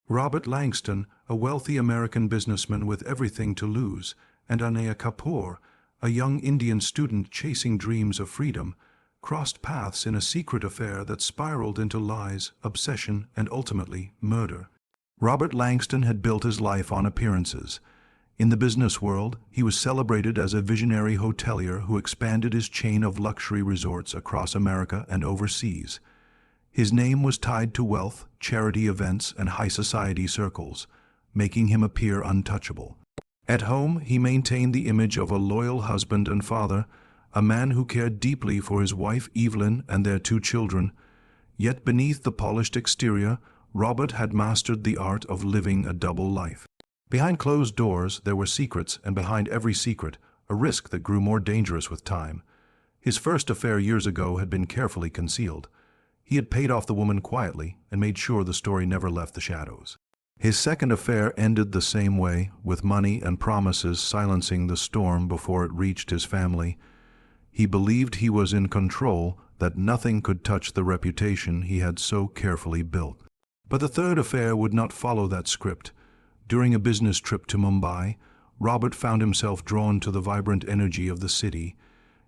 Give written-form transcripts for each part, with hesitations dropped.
Robert Langston, a wealthy American businessman with everything to lose, and Anaya Kapoor, a young Indian student chasing dreams of freedom, crossed paths in a secret affair that spiraled into lies, obsession, and ultimately murder. Robert Langston had built his life on appearances. In the business world, he was celebrated as a visionary hotelier who expanded his chain of luxury resorts across America and overseas. His name was tied to wealth, charity events, and high society circles, making him appear untouchable. At home, he maintained the image of a loyal husband and father, a man who cared deeply for his wife Evelyn and their two children. Yet beneath the polished exterior, Robert had mastered the art of living a double life. Behind closed doors, there were secrets, and behind every secret, a risk that grew more dangerous with time. His first affair years ago had been carefully concealed. He had paid off the woman quietly and made sure the story never left the shadows. His second affair ended the same way, with money and promises silencing the storm before it reached his family. He believed he was in control, that nothing could touch the reputation he had so carefully built. But the third affair would not follow that script. During a business trip to Mumbai, Robert found himself drawn to the vibrant energy of the city.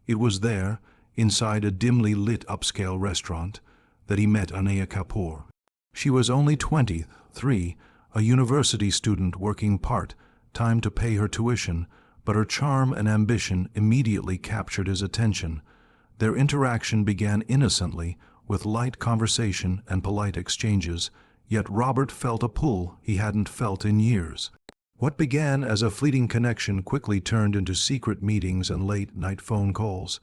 It was there, inside a dimly lit upscale restaurant, that he met Anaya Kapoor. She was only 23, a university student working part-time to pay her tuition, but her charm and ambition immediately captured his attention. Their interaction began innocently, with light conversation and polite exchanges, yet Robert felt a pull he hadn't felt in years. What began as a fleeting connection quickly turned into secret meetings and late-night phone calls.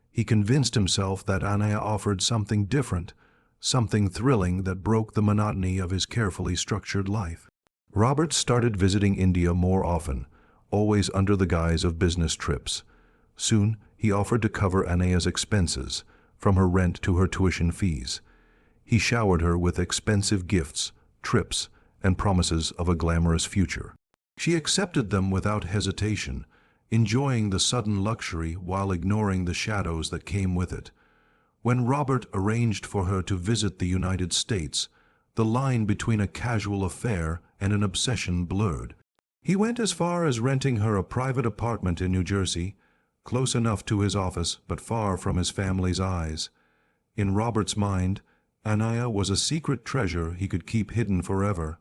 He convinced himself that Anaya offered something different, something thrilling that broke the monotony of his carefully structured life. Robert started visiting India more often, always under the guise of business trips. Soon, he offered to cover Anaya's expenses, from her rent to her tuition fees. He showered her with expensive gifts, trips, and promises of a glamorous future. She accepted them without hesitation, enjoying the sudden luxury while ignoring the shadows that came with it. When Robert arranged for her to visit the United States, the line between a casual affair and an obsession blurred. He went as far as renting her a private apartment in New Jersey, close enough to his office but far from his family's eyes. In Robert's mind, Anaya was a secret treasure he could keep hidden forever,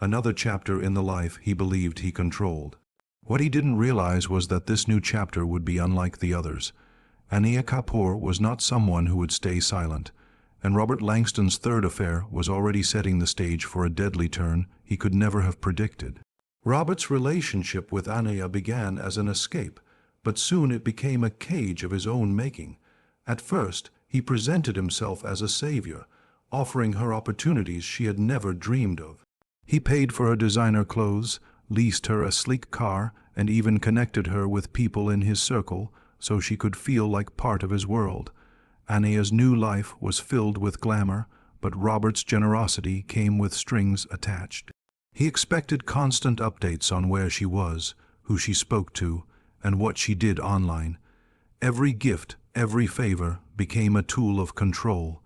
another chapter in the life he believed he controlled. What he didn't realize was that this new chapter would be unlike the others. Anaya Kapoor was not someone who would stay silent, and Robert Langston's third affair was already setting the stage for a deadly turn he could never have predicted. Robert's relationship with Anaya began as an escape, but soon it became a cage of his own making. At first, he presented himself as a savior, offering her opportunities she had never dreamed of. He paid for her designer clothes, leased her a sleek car, and even connected her with people in his circle so she could feel like part of his world. Anaya's new life was filled with glamour, but Robert's generosity came with strings attached. He expected constant updates on where she was, who she spoke to, and what she did online. Every gift, every favor, became a tool of control.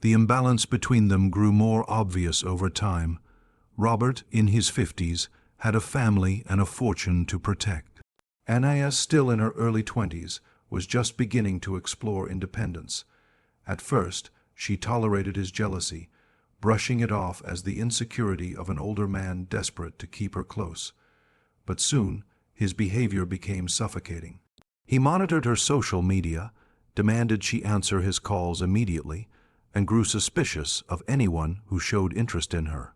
The imbalance between them grew more obvious over time. Robert, in his 50s, had a family and a fortune to protect. Anaya, still in her early 20s, was just beginning to explore independence. At first, she tolerated his jealousy, brushing it off as the insecurity of an older man desperate to keep her close. But soon, his behavior became suffocating. He monitored her social media, demanded she answer his calls immediately, and grew suspicious of anyone who showed interest in her.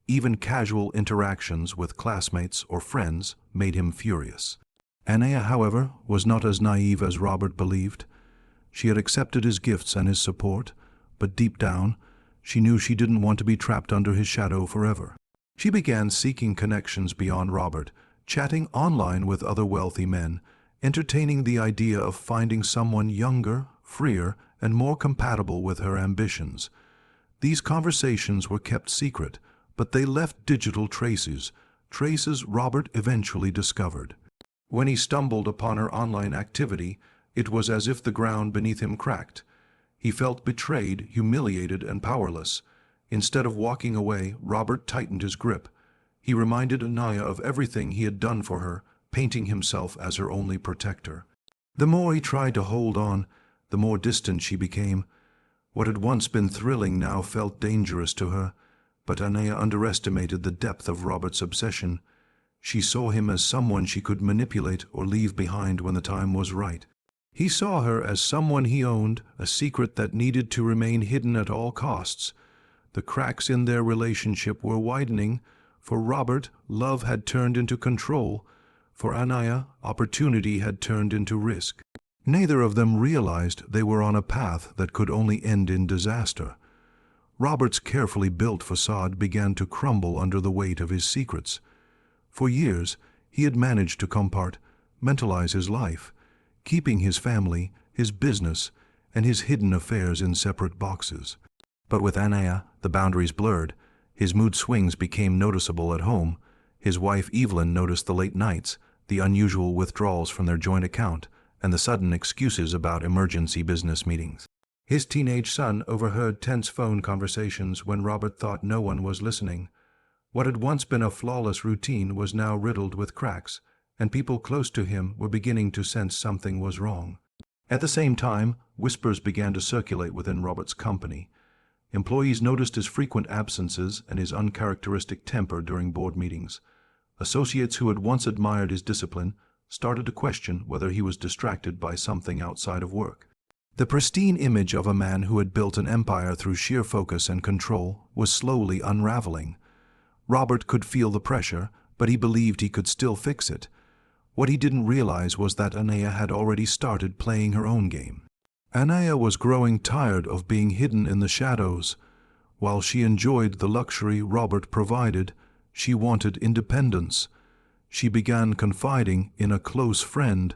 Even casual interactions with classmates or friends made him furious. Anaya, however, was not as naive as Robert believed. She had accepted his gifts and his support, but deep down, she knew she didn't want to be trapped under his shadow forever. She began seeking connections beyond Robert, chatting online with other wealthy men, entertaining the idea of finding someone younger, freer, and more compatible with her ambitions. These conversations were kept secret, but they left digital traces Robert eventually discovered. When he stumbled upon her online activity, it was as if the ground beneath him cracked. He felt betrayed, humiliated, and powerless. Instead of walking away, Robert tightened his grip. He reminded Anaya of everything he had done for her, painting himself as her only protector. The more he tried to hold on, the more distant she became. What had once been thrilling now felt dangerous to her, but Anaya underestimated the depth of Robert's obsession. She saw him as someone she could manipulate or leave behind when the time was right. He saw her as someone he owned, a secret that needed to remain hidden at all costs. The cracks in their relationship were widening. For Robert, love had turned into control. For Anaya, opportunity had turned into risk. Neither of them realized they were on a path that could only end in disaster. Robert's carefully built facade began to crumble under the weight of his secrets. For years, he had managed to compartmentalize his life, keeping his family, his business, and his hidden affairs in separate boxes. But with Anaya, the boundaries blurred. His mood swings became noticeable at home. His wife Evelyn noticed the late nights, the unusual withdrawals from their joint account, and the sudden excuses about emergency business meetings. His teenage son overheard tense phone conversations when Robert thought no one was listening. What had once been a flawless routine was now riddled with cracks, and people close to him were beginning to sense something was wrong. At the same time, whispers began to circulate within Robert's company. Employees noticed his frequent absences and his uncharacteristic temper during board meetings. Associates who had once admired his discipline started to question whether he was distracted by something outside of work. The pristine image of a man who had built an empire through sheer focus and control was slowly unraveling. Robert could feel the pressure, but he believed he could still fix it. What he didn't realize was that Anaya had already started playing her own game. Anaya was growing tired of being hidden in the shadows. While she enjoyed the luxury Robert provided, she wanted independence. She began confiding in a close friend,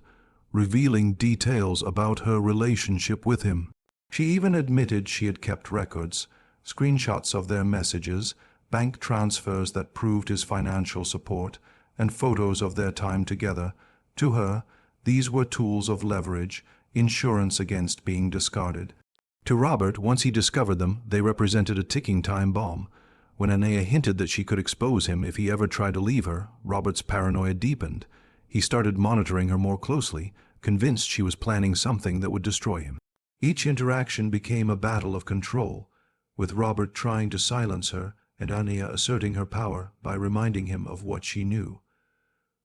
revealing details about her relationship with him. She even admitted she had kept records, screenshots of their messages, bank transfers that proved his financial support, and photos of their time together. To her, these were tools of leverage, insurance against being discarded. To Robert, once he discovered them, they represented a ticking time bomb. When Anaya hinted that she could expose him if he ever tried to leave her, Robert's paranoia deepened. He started monitoring her more closely, convinced she was planning something that would destroy him. Each interaction became a battle of control, with Robert trying to silence her and Anaya asserting her power by reminding him of what she knew.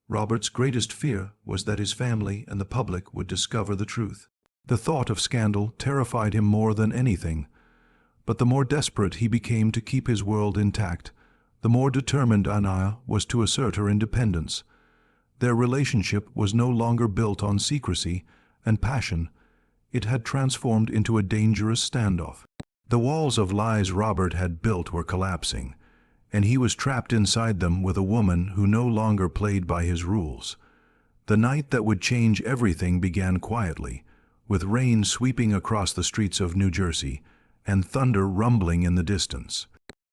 Robert's greatest fear was that his family and the public would discover the truth. The thought of scandal terrified him more than anything. But the more desperate he became to keep his world intact, the more determined Anaya was to assert her independence. Their relationship was no longer built on secrecy and passion. It had transformed into a dangerous standoff. The walls of lies Robert had built were collapsing, and he was trapped inside them with a woman who no longer played by his rules. The night that would change everything began quietly, with rain sweeping across the streets of New Jersey and thunder rumbling in the distance.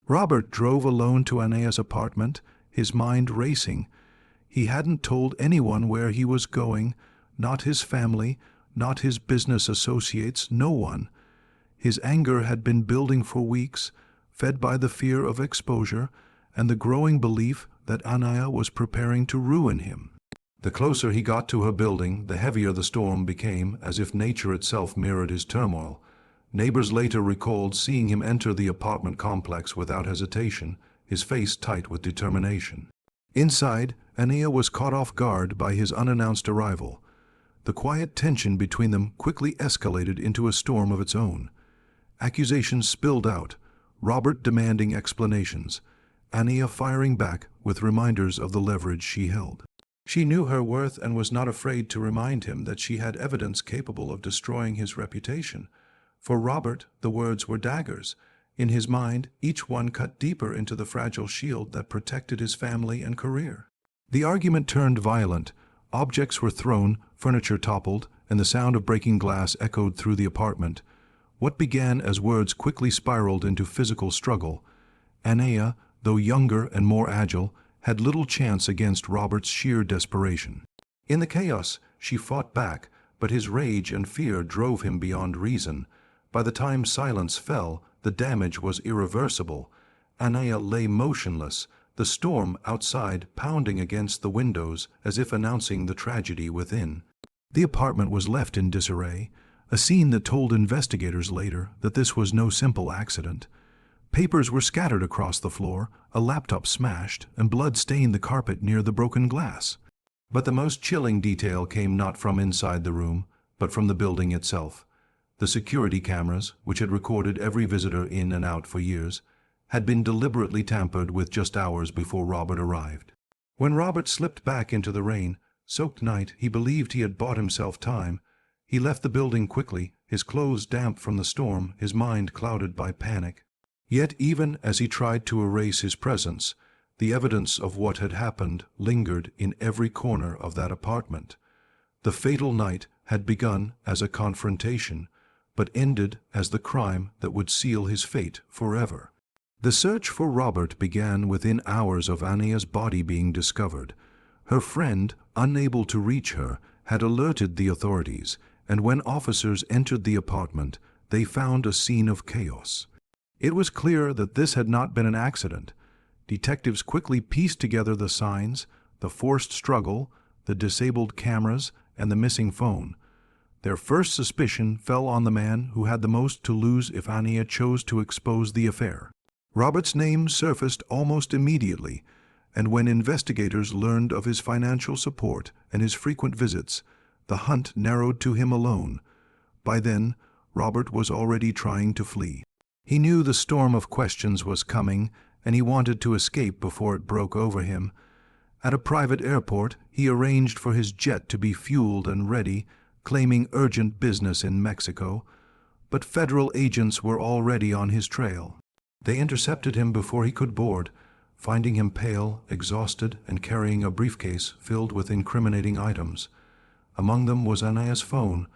Robert drove alone to Anaya's apartment, his mind racing. He hadn't told anyone where he was going, not his family, not his business associates, no one. His anger had been building for weeks, fed by the fear of exposure and the growing belief that Anaya was preparing to ruin him. The closer he got to her building, the heavier the storm became, as if nature itself mirrored his turmoil. Neighbors later recalled seeing him enter the apartment complex without hesitation, his face tight with determination. Inside, Anaya was caught off guard by his unannounced arrival. The quiet tension between them quickly escalated into a storm of its own. Accusations spilled out, Robert demanding explanations, Anaya firing back with reminders of the leverage she held. She knew her worth and was not afraid to remind him that she had evidence capable of destroying his reputation. For Robert, the words were daggers. In his mind, each one cut deeper into the fragile shield that protected his family and career. The argument turned violent. Objects were thrown, furniture toppled, and the sound of breaking glass echoed through the apartment. What began as words quickly spiraled into physical struggle. Anaya, though younger and more agile, had little chance against Robert's sheer desperation. In the chaos, she fought back, but his rage and fear drove him beyond reason. By the time silence fell, The damage was irreversible. Anaya lay motionless, the storm outside pounding against the windows as if announcing the tragedy within. The apartment was left in disarray, a scene that told investigators later that this was no simple accident. Papers were scattered across the floor, a laptop smashed, and blood stained the carpet near the broken glass. But the most chilling detail came not from inside the room, but from the building itself. The security cameras, which had recorded every visitor in and out for years, had been deliberately tampered with just hours before Robert arrived. When Robert slipped back into the rain-soaked night, he believed he had bought himself time. He left the building quickly, his clothes damp from the storm, his mind clouded by panic. Yet even as he tried to erase his presence, the evidence of what had happened lingered in every corner of that apartment. The fatal night had begun as a confrontation, but ended as the crime that would seal his fate forever. The search for Robert began within hours of Anaya's body being discovered. Her friend, unable to reach her, had alerted the authorities, and when officers entered the apartment, they found a scene of chaos. It was clear that this had not been an accident. Detectives quickly pieced together the signs, the forced struggle, the disabled cameras, and the missing phone. Their first suspicion fell on the man who had the most to lose if Anaya chose to expose the affair. Robert's name surfaced almost immediately, and when investigators learned of his financial support and his frequent visits, the hunt narrowed to him alone. By then, Robert was already trying to flee. He knew the storm of questions was coming, and he wanted to escape before it broke over him. At a private airport, he arranged for his jet to be fueled and ready, claiming urgent business in Mexico. But federal agents were already on his trail. They intercepted him before he could board, finding him pale, exhausted, and carrying a briefcase filled with incriminating items. Among them was Anaya's phone,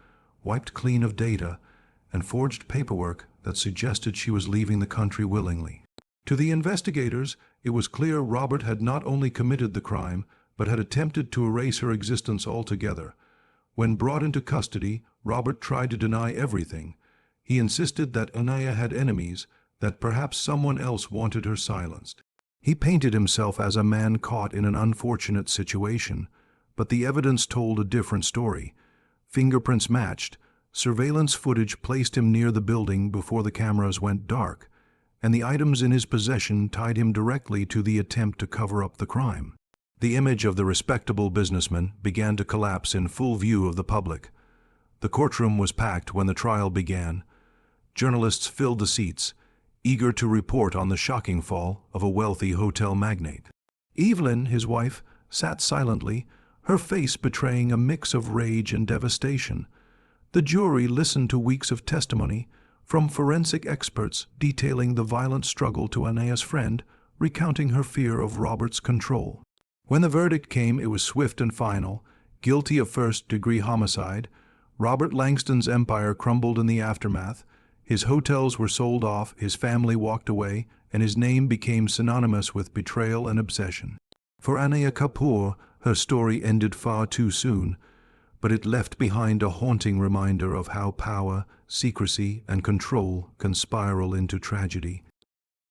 wiped clean of data, and forged paperwork that suggested she was leaving the country willingly. To the investigators, it was clear Robert had not only committed the crime, but had attempted to erase her existence altogether. When brought into custody, Robert tried to deny everything. He insisted that Anaya had enemies, that perhaps someone else wanted her silenced. He painted himself as a man caught in an unfortunate situation, but the evidence told a different story. Fingerprints matched, surveillance footage placed him near the building before the cameras went dark, and the items in his possession tied him directly to the attempt to cover up the crime. The image of the respectable businessman began to collapse in full view of the public. The courtroom was packed when the trial began. Journalists filled the seats, eager to report on the shocking fall of a wealthy hotel magnate. Evelyn, his wife, sat silently, her face betraying a mix of rage and devastation. The jury listened to weeks of testimony from forensic experts detailing the violent struggle to Anaya's friend, recounting her fear of Robert's control. When the verdict came, it was swift and final. Guilty of first-degree homicide, Robert Langston's empire crumbled in the aftermath. His hotels were sold off, his family walked away, and his name became synonymous with betrayal and obsession. For Anaya Kapoor, her story ended far too soon, but it left behind a haunting reminder of how power, secrecy, and control can spiral into tragedy.